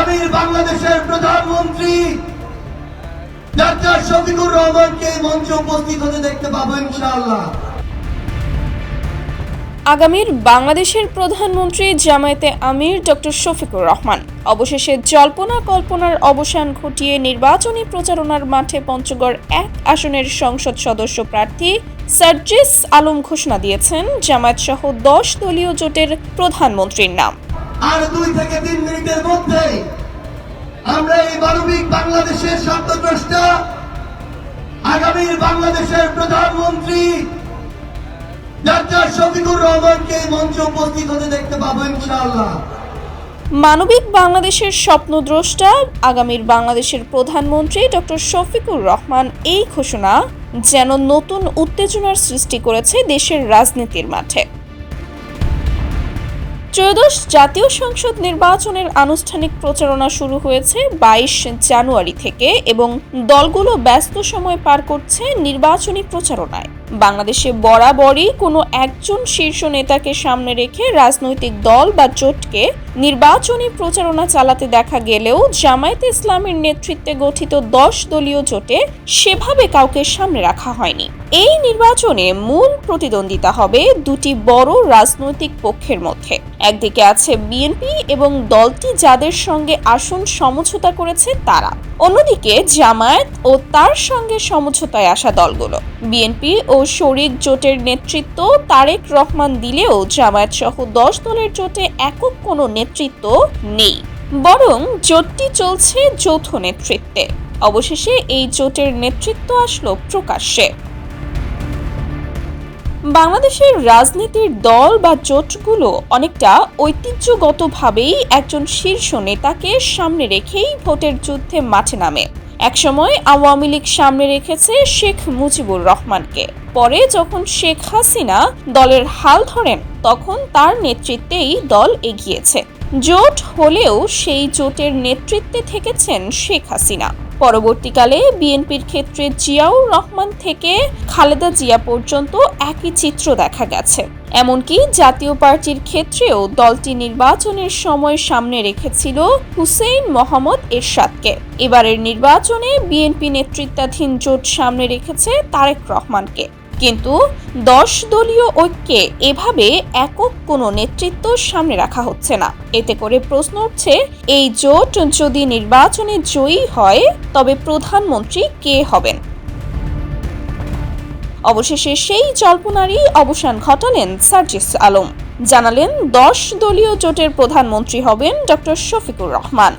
আগামীর বাংলাদেশের প্রধানমন্ত্রী ডক্টর শফিকুর রহমানকে মঞ্চে উপস্থিত হতে দেখতে পাবো ইনশাআল্লাহ। আগামীর বাংলাদেশের প্রধানমন্ত্রী জামায়াতে আমির ডক্টর শফিকুর রহমান অবশেষে জল্পনা কল্পনার অবসান ঘটিয়ে নির্বাচনী প্রচারণার মাঠে পঞ্চগড় 1 আসনের সংসদ সদস্য প্রার্থী সার্জিস আলম ঘোষণা দিয়েছেন জামায়াত সহ 10 দলীয় জোটের প্রধানমন্ত্রীর নাম। আর 2 থেকে 3 মিনিটের মধ্যে আমরা এই মানবিক বাংলাদেশের স্বপ্নদ্রষ্টা আগামীর বাংলাদেশের প্রধানমন্ত্রী ডক্টর শফিকুর রহমানকে মঞ্চে উপস্থিত হতে দেখতে পাবো ইনশাআল্লাহ। মানবিক বাংলাদেশের স্বপ্নদ্রষ্টা আগামীর বাংলাদেশের প্রধানমন্ত্রী ডক্টর শফিকুর রহমান এই ঘোষণা যেন নতুন উত্তেজনার সৃষ্টি করেছে দেশের রাজনীতির মাঠে। ত্রয়োদশ জাতীয় সংসদ নির্বাচনের আনুষ্ঠানিক প্রচারণা শুরু হয়েছে 22 জানুয়ারি থেকে এবং দলগুলো ব্যস্ত সময় পার করছে নির্বাচনী প্রচারণায়। বাংলাদেশে বরাবরই কোনো একজন শীর্ষ নেতাকে সামনে রেখে রাজনৈতিক দল বা জোটকে নির্বাচনী প্রচারণা চালাতে দেখা গেলেও জামায়াতে ইসলামের নেতৃত্বে গঠিত 10 দলীয় জোটে সেভাবে কাউকে সামনে রাখা হয়নি। এই নির্বাচনে মূল প্রতিদ্বন্দ্বিতা হবে দুটি বড় রাজনৈতিক পক্ষের মধ্যে। একদিকে আছে বিএনপি এবং দলটি যাদের সঙ্গে আসন সমঝোতা করেছে তারা, অন্যদিকে জামায়াত ও তার সঙ্গে সমঝোতায় আসা দলগুলো। বিএনপি ও শরিক জোটের নেতৃত্ব তারেক রহমান দিলেও জামায়াত সহ 10 দলের জোটে একক কোনো নেতৃত্ব নেই, বরং জোটটি চলছে যৌথ নেতৃত্বে। অবশেষে এই জোটের নেতৃত্ব আসলো প্রকাশ্যে। বাংলাদেশের রাজনীতির দল বা জোটগুলো অনেকটা ঐতিহ্যগতভাবেই একজন শীর্ষ নেতাকে সামনে রেখেই ভোটের যুদ্ধে মাঠে নামে। একসময় আওয়ামী লীগ সামনে রেখেছে শেখ মুজিবুর রহমানকে, পরে যখন শেখ হাসিনা দলের হাল ধরেন তখন তার নেতৃত্বেই দল এগিয়েছে। জোট হলেও সেই জোটের নেতৃত্বে থেকেছেন শেখ হাসিনা। পরবর্তীকালে বিএনপির ক্ষেত্রে জিয়াউর রহমান থেকে খালেদা জিয়া পর্যন্ত একই চিত্র দেখা গেছে। এমনকি জাতীয় পার্টির ক্ষেত্রেও দলটি নির্বাচনের সময় সামনে রেখেছিল হুসেইন মোহাম্মদ এরশাদকে। এবারের নির্বাচনে বিএনপি নেতৃত্বাধীন জোট সামনে রেখেছে তারেক রহমানকে। কিন্তু 10 দলীয় ঐক্যে এভাবে একক কোনো নেতৃত্ব সামনে রাখা হচ্ছে না। এতে করে প্রশ্ন উঠছে, এই জোট যদি নির্বাচনে জয়ী হয় তবে প্রধানমন্ত্রী কে হবেন? অবশেষে সেই জল্পনারই অবসান ঘটালেন সার্জিস আলম। জানালেন 10 দলীয় জোটের প্রধানমন্ত্রী হবেন ডক্টর শফিকুর রহমান।